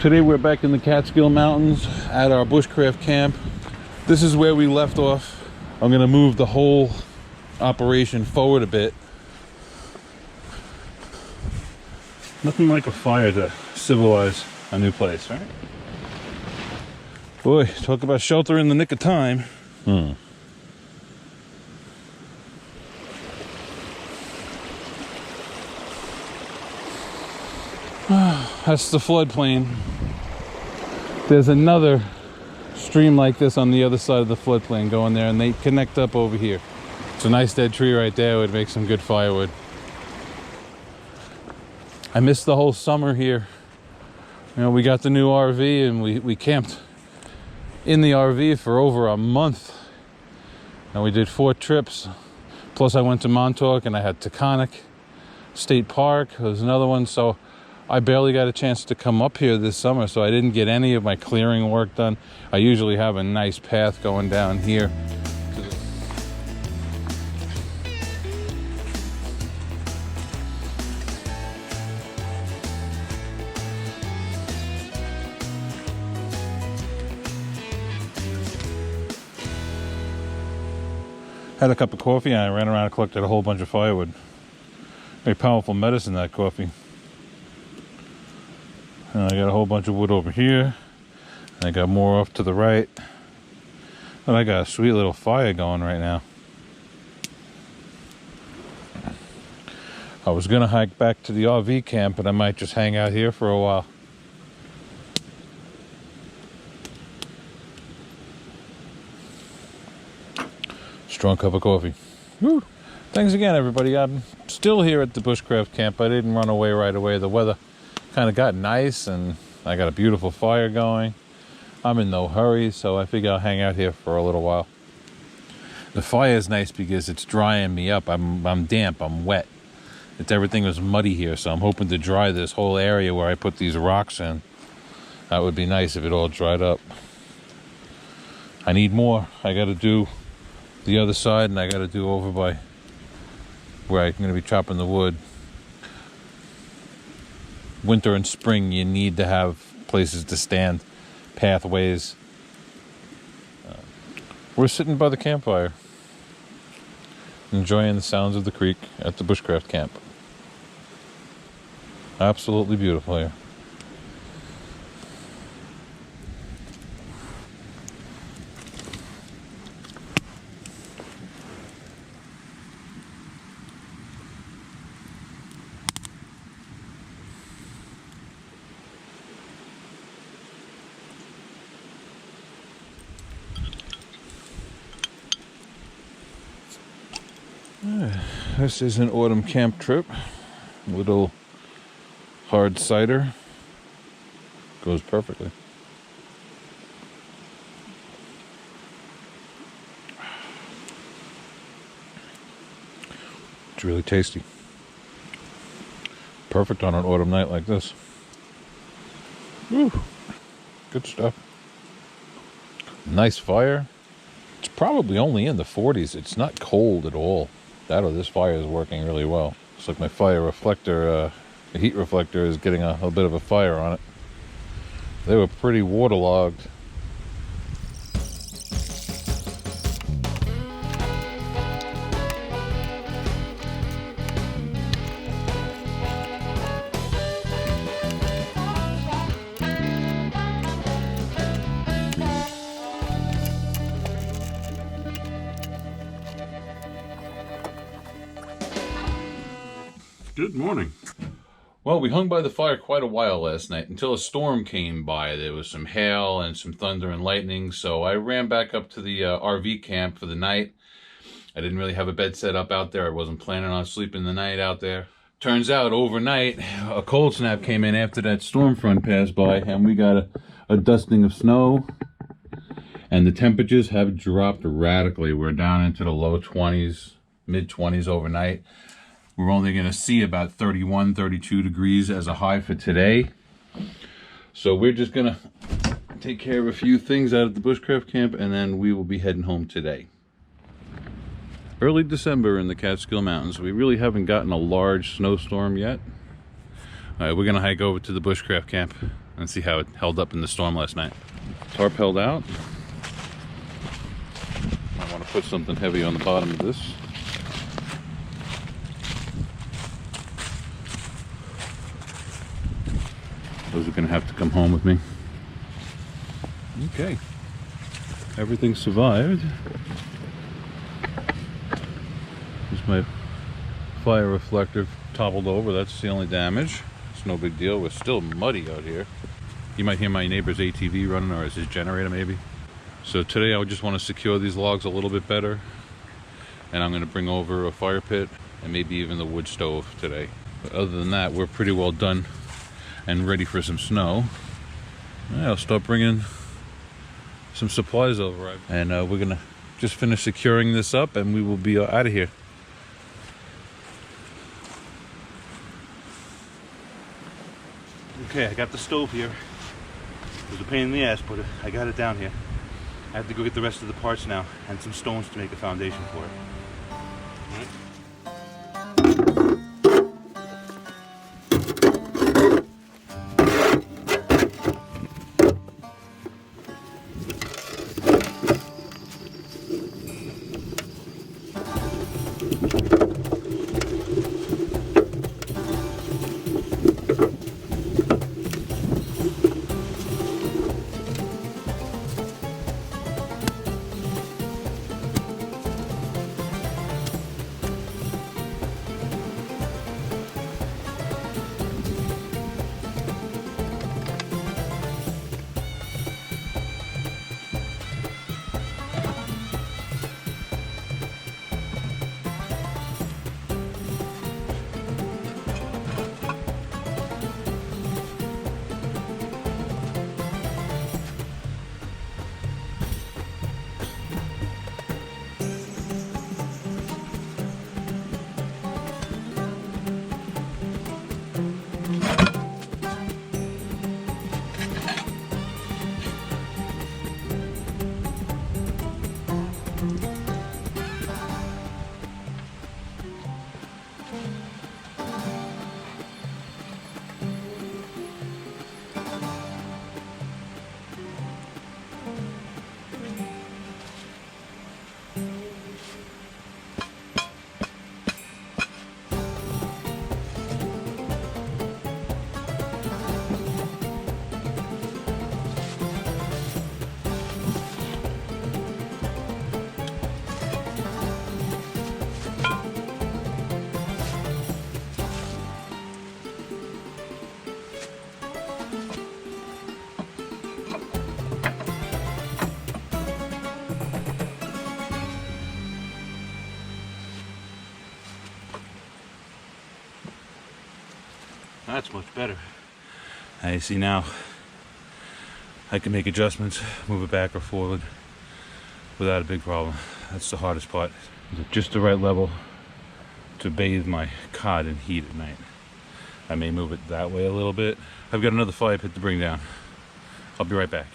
Today we're back in the Catskill Mountains at our bushcraft camp. This is where we left off. I'm gonna move the whole operation forward a bit. Nothing like a fire to civilize a new place, right? Boy, talk about shelter in the nick of time. That's the floodplain. There's another stream like this on the other side of the floodplain going there, and they connect up over here. It's a nice dead tree right there. It would make some good firewood. I missed the whole summer here. You know, we got the new RV and we camped in the RV for over a month. And we did 4 trips. Plus I went to Montauk and I had Taconic State Park. There's another one. So I barely got a chance to come up here this summer, so I didn't get any of my clearing work done. I usually have a nice path going down here. Had a cup of coffee and I ran around and collected a whole bunch of firewood. Very powerful medicine, that coffee. And I got a whole bunch of wood over here. And I got more off to the right. But I got a sweet little fire going right now. I was gonna hike back to the RV camp, but I might just hang out here for a while. Strong cup of coffee. Woo. Thanks again, everybody. I'm still here at the bushcraft camp. I didn't run away right away. The weather kind of got nice and I got a beautiful fire going. I'm in no hurry, so I figure I'll hang out here for a little while. The fire is nice because it's drying me up. I'm damp, I'm wet. Everything was muddy here, so I'm hoping to dry this whole area where I put these rocks in. That would be nice if it all dried up. I need more. I got to do the other side, and I got to do over by where I'm going to be chopping the wood. Winter and spring, you need to have places to stand, pathways. We're sitting by the campfire, enjoying the sounds of the creek at the bushcraft camp. Absolutely beautiful here. This is an autumn camp trip. Little hard cider. Goes perfectly. It's really tasty. Perfect on an autumn night like this. Woo. Good stuff. Nice fire. It's probably only in the 40s. It's not cold at all. That or this fire is working really well. Looks like my fire reflector, the heat reflector is getting a bit of a fire on it. They were pretty waterlogged. Good morning. Well, we hung by the fire quite a while last night until a storm came by. There was some hail and some thunder and lightning, so I ran back up to the RV camp for the night. I didn't really have a bed set up out there. I wasn't planning on sleeping the night out there. Turns out overnight, a cold snap came in after that storm front passed by, and we got a dusting of snow. And the temperatures have dropped radically. We're down into the low 20s, mid 20s overnight. We're only going to see about 31, 32 degrees as a high for today. So we're just going to take care of a few things out at the bushcraft camp, and then we will be heading home today. Early December in the Catskill Mountains. We really haven't gotten a large snowstorm yet. All right, we're going to hike over to the bushcraft camp, and see how it held up in the storm last night. Tarp held out. I want to put something heavy on the bottom of this. Those are going to have to come home with me. Okay. Everything survived. Just my fire reflector toppled over. That's the only damage. It's no big deal. We're still muddy out here. You might hear my neighbor's ATV running, or is his generator maybe. So today I just want to secure these logs a little bit better. And I'm going to bring over a fire pit and maybe even the wood stove today. But other than that, we're pretty well done and ready for some snow. I'll start bringing some supplies over. And we're going to just finish securing this up and we will be out of here. Okay, I got the stove here. It was a pain in the ass, but I got it down here. I have to go get the rest of the parts now and some stones to make a foundation for it. All right. That's much better. I see now I can make adjustments, move it back or forward without a big problem. That's the hardest part. Just the right level to bathe my cot in heat at night. I may move it that way a little bit. I've got another fire pit to bring down. I'll be right back.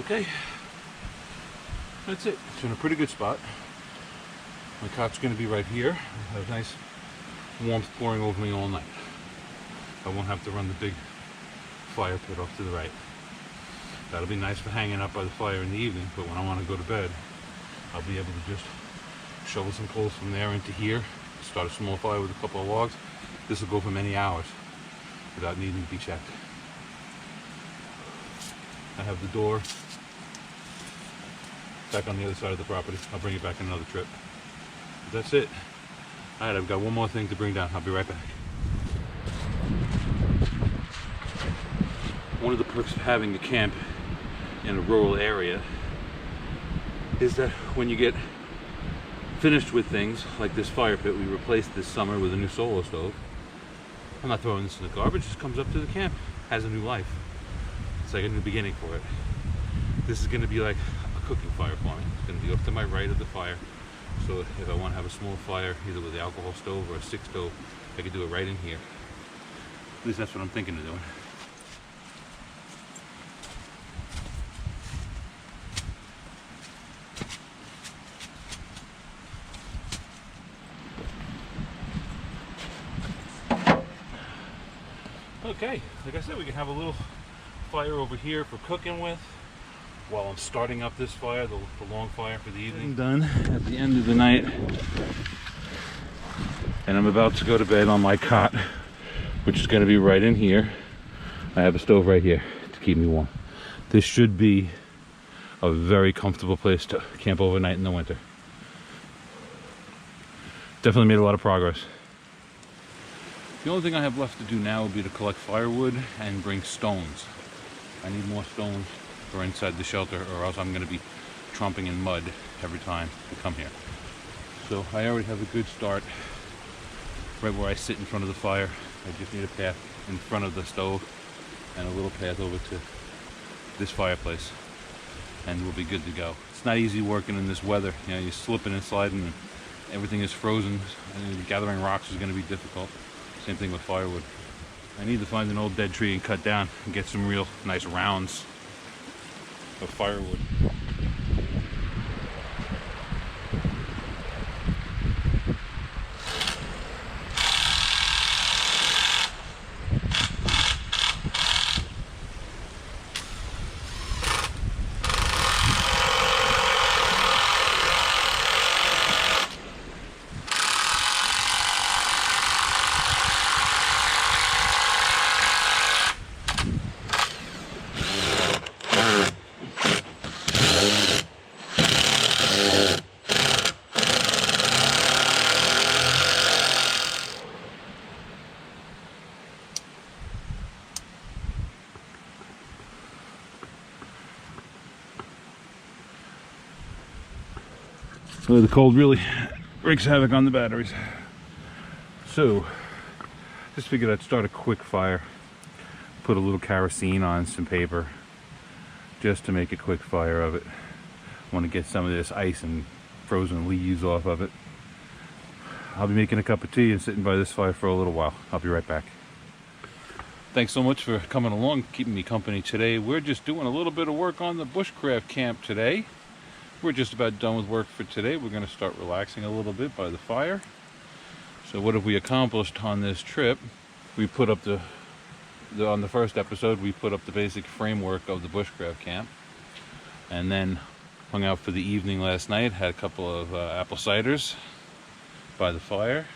Okay, that's it. It's in a pretty good spot. My cot's going to be right here. I have nice warmth pouring over me all night. I won't have to run the big fire pit off to the right. That'll be nice for hanging up by the fire in the evening, but when I want to go to bed, I'll be able to just shovel some coals from there into here, start a small fire with a couple of logs. This will go for many hours without needing to be checked. I have the door back on the other side of the property. I'll bring it back in another trip. But that's it. Alright, I've got one more thing to bring down. I'll be right back. One of the perks of having a camp in a rural area is that when you get finished with things like this fire pit we replaced this summer with a new solar stove, I'm not throwing this in the garbage, it just comes up to the camp. has a new life. It's like a new beginning for it. This is going to be like a cooking fire for me. It's going to be up to my right of the fire. So if I want to have a small fire, either with the alcohol stove or a stick stove, I could do it right in here. At least that's what I'm thinking of doing. Okay, like I said, we can have a little fire over here for cooking with while I'm starting up this fire, the long fire for the evening. Done at the end of the night, and I'm about to go to bed on my cot, which is going to be right in here. I have a stove right here to keep me warm. This should be a very comfortable place to camp overnight in the winter. Definitely made a lot of progress. The only thing I have left to do now would be to collect firewood and bring stones. I need more stones for inside the shelter, or else I'm going to be tromping in mud every time I come here. So I already have a good start right where I sit in front of the fire. I just need a path in front of the stove and a little path over to this fireplace, and we'll be good to go. It's not easy working in this weather. You know, you're slipping and sliding and everything is frozen, and gathering rocks is going to be difficult. Same thing with firewood. I need to find an old dead tree and cut down and get some real nice rounds of firewood. So the cold really wreaks havoc on the batteries. So, just figured I'd start a quick fire. Put a little kerosene on some paper just to make a quick fire of it. I want to get some of this ice and frozen leaves off of it. I'll be making a cup of tea and sitting by this fire for a little while. I'll be right back. Thanks so much for coming along, keeping me company today. We're just doing a little bit of work on the bushcraft camp today. We're just about done with work for today. We're going to start relaxing a little bit by the fire. So what have we accomplished on this trip? We put up on the first episode, we put up the basic framework of the bushcraft camp, and then hung out for the evening last night. Had a couple of apple ciders by the fire.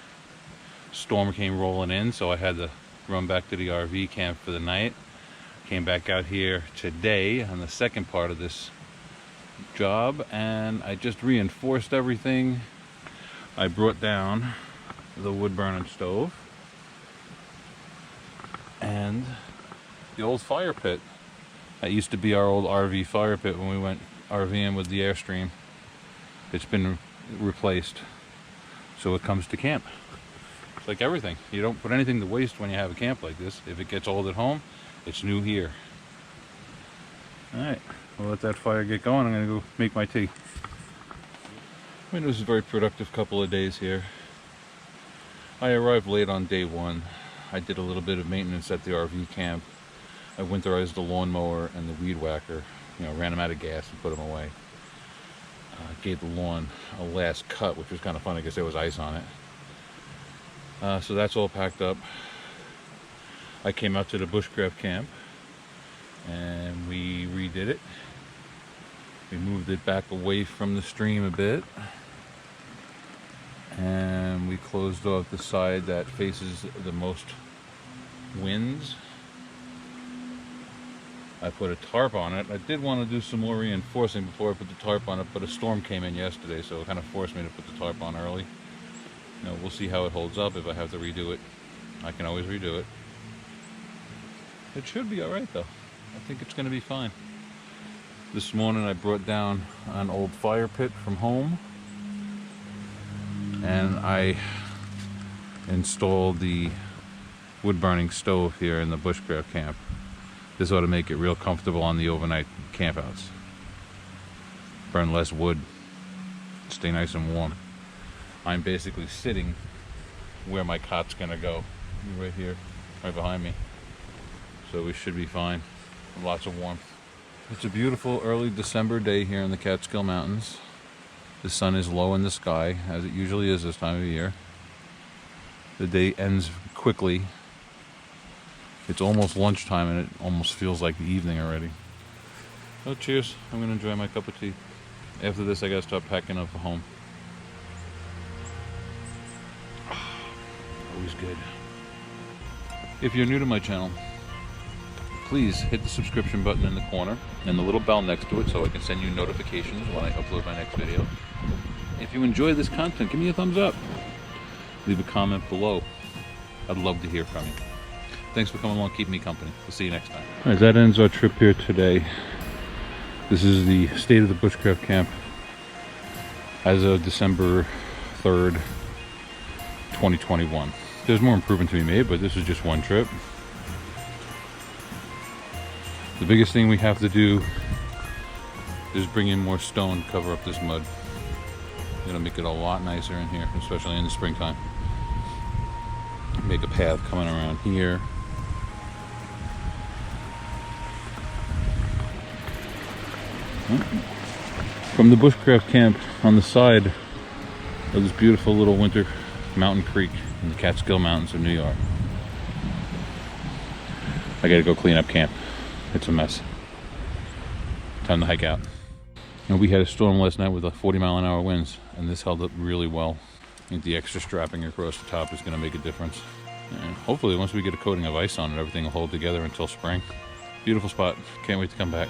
Storm came rolling in, so I had to run back to the RV camp for the night. Came back out here today on the second part of this job, and I just reinforced everything. I brought down the wood burning stove and the old fire pit. That used to be our old RV fire pit when we went RVing with the Airstream. It's been replaced, so it comes to camp. It's like everything. You don't put anything to waste when you have a camp like this. If it gets old at home, it's new here. Alright, we'll let that fire get going. I'm going to go make my tea. I mean, it was a very productive couple of days here. I arrived late on day one. I did a little bit of maintenance at the RV camp. I winterized the lawnmower and the weed whacker. You know, ran them out of gas and put them away. Gave the lawn a last cut, which was kind of funny because there was ice on it. So that's all packed up. I came out to the bushcraft camp and we redid it. We moved it back away from the stream a bit, and we closed off the side that faces the most winds. I put a tarp on it. I did want to do some more reinforcing before I put the tarp on it, but a storm came in yesterday, so it kind of forced me to put the tarp on early. You know, we'll see how it holds up. If I have to redo it, I can always redo it. It should be alright though. I think it's going to be fine. This morning I brought down an old fire pit from home, and I installed the wood burning stove here in the bushcraft camp. This ought to make it real comfortable on the overnight campouts. Burn less wood. Stay nice and warm. I'm basically sitting where my cot's gonna go. Right here, right behind me. So we should be fine. Lots of warmth. It's a beautiful early December day here in the Catskill Mountains. The sun is low in the sky, as it usually is this time of year. The day ends quickly. It's almost lunchtime and it almost feels like the evening already. Oh, cheers. I'm gonna enjoy my cup of tea. After this, I gotta start packing up for home. Always good. If you're new to my channel, please hit the subscription button in the corner and the little bell next to it so I can send you notifications when I upload my next video. If you enjoy this content, give me a thumbs up. Leave a comment below. I'd love to hear from you. Thanks for coming along, keeping me company. We'll see you next time. All right, that ends our trip here today. This is the state of the Bushcraft camp as of December 3rd, 2021. There's more improvement to be made, but this is just one trip. The biggest thing we have to do is bring in more stone to cover up this mud. It'll make it a lot nicer in here, especially in the springtime. Make a path coming around here. From the Bushcraft camp on the side of this beautiful little winter mountain creek in the Catskill Mountains of New York. I gotta go clean up camp. It's a mess. Time to hike out. And we had a storm last night with 40-mile-an-hour winds, and this held up really well. I think the extra strapping across the top is gonna make a difference. And hopefully once we get a coating of ice on it, everything will hold together until spring. Beautiful spot. Can't wait to come back.